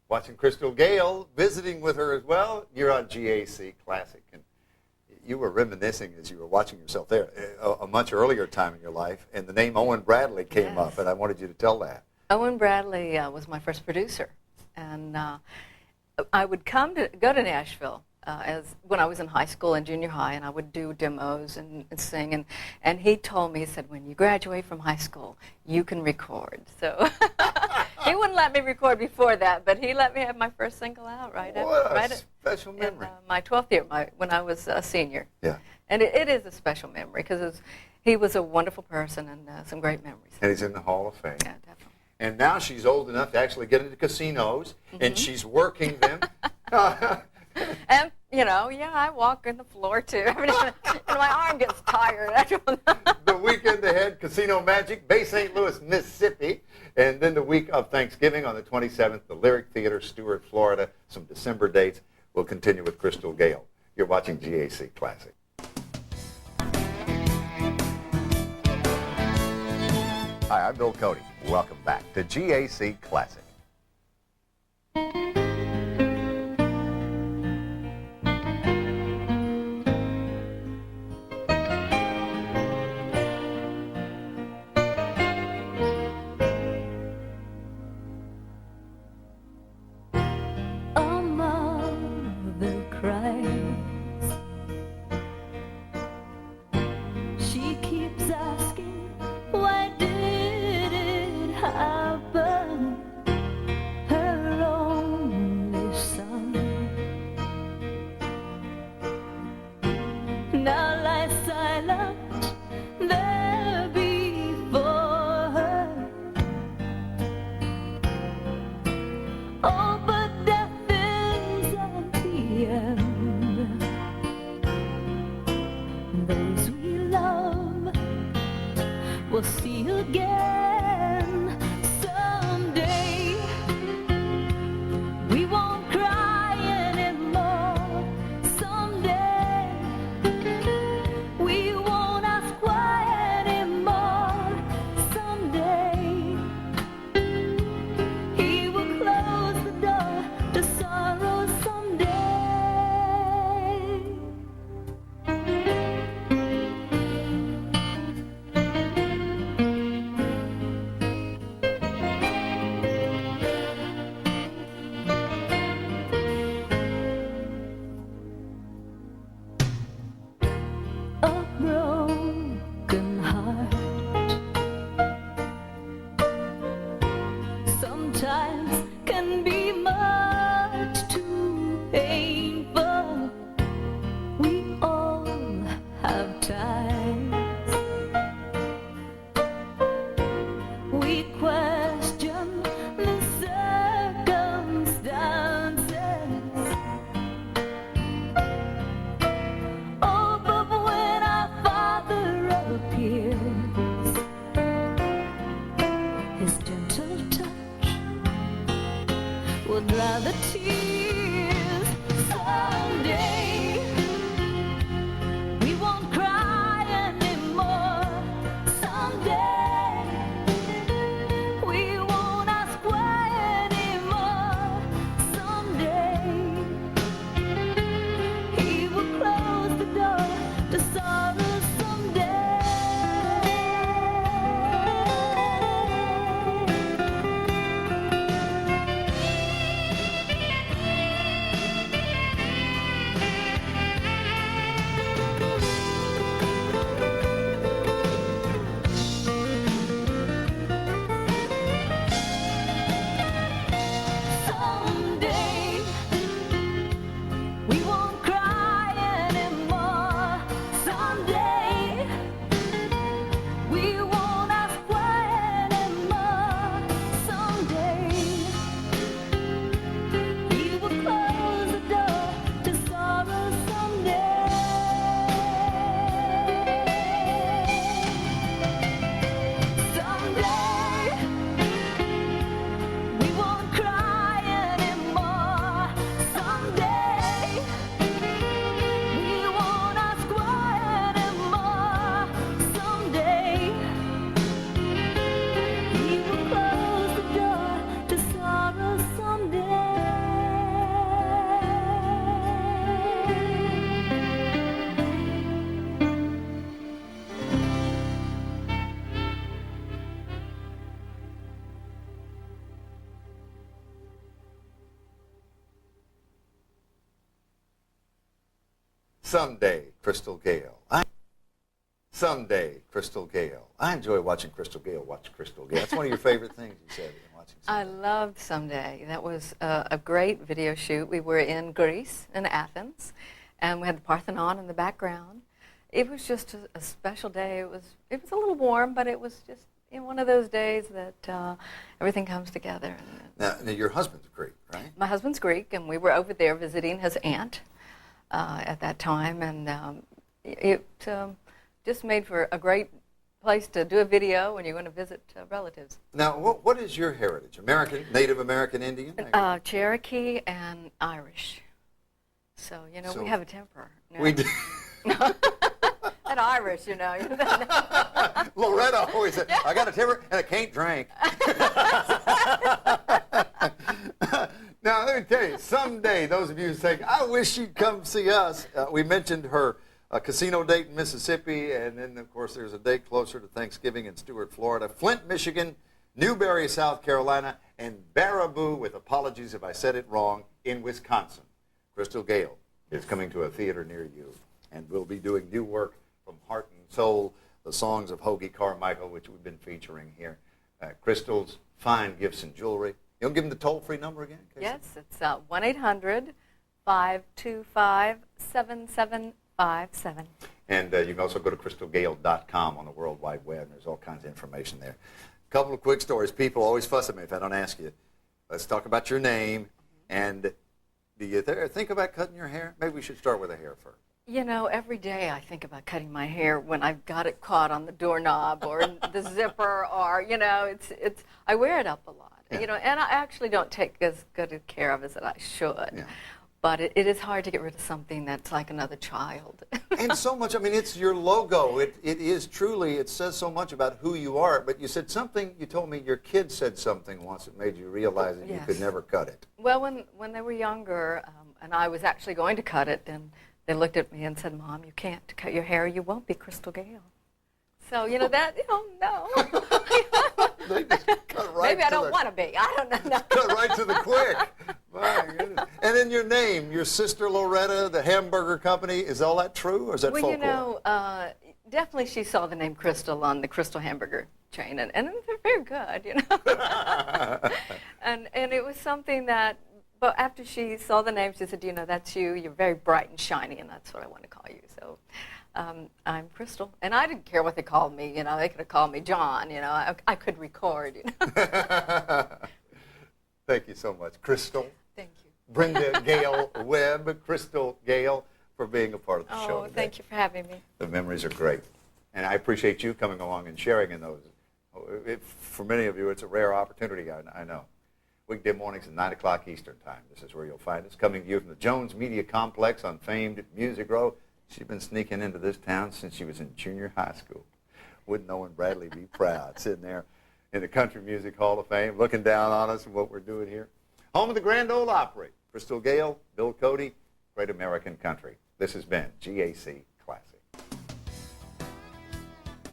Watching Crystal Gayle, visiting with her as well. You're on GAC Classic. And you were reminiscing as you were watching yourself there a much earlier time in your life, and the name Owen Bradley came up, and I wanted you to tell that. Owen Bradley was my first producer, and I would go to Nashville when I was in high school and junior high, and I would do demos and sing, and he told me, he said, when you graduate from high school, you can record. So he wouldn't let me record before that, but he let me have my first single out What a special memory. In my 12th year, when I was a senior. Yeah. And it is a special memory, because he was a wonderful person and some great memories. And he's in the Hall of Fame. Yeah, definitely. And now she's old enough to actually get into casinos, and she's working them. And, I walk on the floor, too. I mean, my arm gets tired. The weekend ahead, Casino Magic, Bay St. Louis, Mississippi. And then the week of Thanksgiving on the 27th, the Lyric Theater, Stuart, Florida. Some December dates. We'll continue with Crystal Gayle. You're watching GAC Classic. Hi, I'm Bill Cody. Welcome back to GAC Classic. We'll see you again someday. We won't cry anymore someday. We won't ask why anymore someday. He will close the door to sorrow someday. Sometimes can be much too painful. We all have times we question the circumstances. Oh, but when our Father appears, His gentle touch will dry the tears someday. We won't cry anymore someday. We won't ask why anymore someday. He will close the door to sorrow someday. Someday, Crystal Gayle. Someday, Crystal Gayle. I enjoy watching Crystal Gayle watch Crystal Gayle. That's one of your favorite things you said in watching I Someday. loved Someday. That was a great video shoot. We were in Greece, in Athens, and we had the Parthenon in the background. It was just a special day. It was a little warm, but it was just one of those days that everything comes together. Now, your husband's Greek, right? My husband's Greek, and we were over there visiting his aunt at that time, and it just made for a great place to do a video when you're going to visit relatives. Now, what is your heritage? American, Native American, Indian? Cherokee and Irish. So, So- we have a temper. We do. And Irish, Loretta always said, I got a temper and I can't drink. Now, let me tell you, someday, those of you who say, I wish you'd come see us, we mentioned her casino date in Mississippi, and then, of course, there's a date closer to Thanksgiving in Stuart, Florida, Flint, Michigan, Newberry, South Carolina, and Baraboo, with apologies if I said it wrong, in Wisconsin. Crystal Gayle is coming to a theater near you, and we'll be doing new work from Heart and Soul, the songs of Hoagie Carmichael, which we've been featuring here. Crystal's fine gifts and jewelry. You'll give them the toll-free number again? Casey? Yes, it's 1-800-525-7757. And you can also go to crystalgayle.com on the World Wide Web, and there's all kinds of information there. A couple of quick stories. People always fuss at me if I don't ask you. Let's talk about your name. And do you think about cutting your hair? Maybe we should start with the hair first. Every day I think about cutting my hair when I've got it caught on the doorknob or the zipper, or it's I wear it up a lot. Yeah. And I actually don't take as good a care of it as I should. Yeah. But it is hard to get rid of something that's like another child. And so much, it's your logo. It is truly, it says so much about who you are. But you said something, you told me your kid said something once that made you realize that you could Yes. never cut it. Well, when they were younger, and I was actually going to cut it, and they looked at me and said, "Mom, you can't cut your hair. You won't be Crystal Gayle." So, no. They just cut right Maybe I to don't the- want to be. I don't know. Cut right to the quick. My goodness. And then your name, your sister Loretta, the hamburger company, is all that true, or is that Well, folklore? definitely she saw the name Crystal on the Crystal hamburger chain, and they're very good, and it was something that, but after she saw the name, she said, that's you. You're very bright and shiny, and that's what I want to call you. So I'm Crystal, and I didn't care what they called me. They could have called me John. I could record. Thank you so much, Crystal. Thank you. Brenda Gayle Webb, Crystal Gayle, for being a part of the show today. Thank you for having me. The memories are great. And I appreciate you coming along and sharing in those. For many of you, it's a rare opportunity, I know. Weekday mornings at 9 o'clock Eastern Time. This is where you'll find us. Coming to you from the Jones Media Complex on famed Music Row. She's been sneaking into this town since she was in junior high school. Wouldn't Owen Bradley be proud, sitting there in the Country Music Hall of Fame, looking down on us and what we're doing here. Home of the Grand Ole Opry. Crystal Gayle, Bill Cody, Great American Country. This has been GAC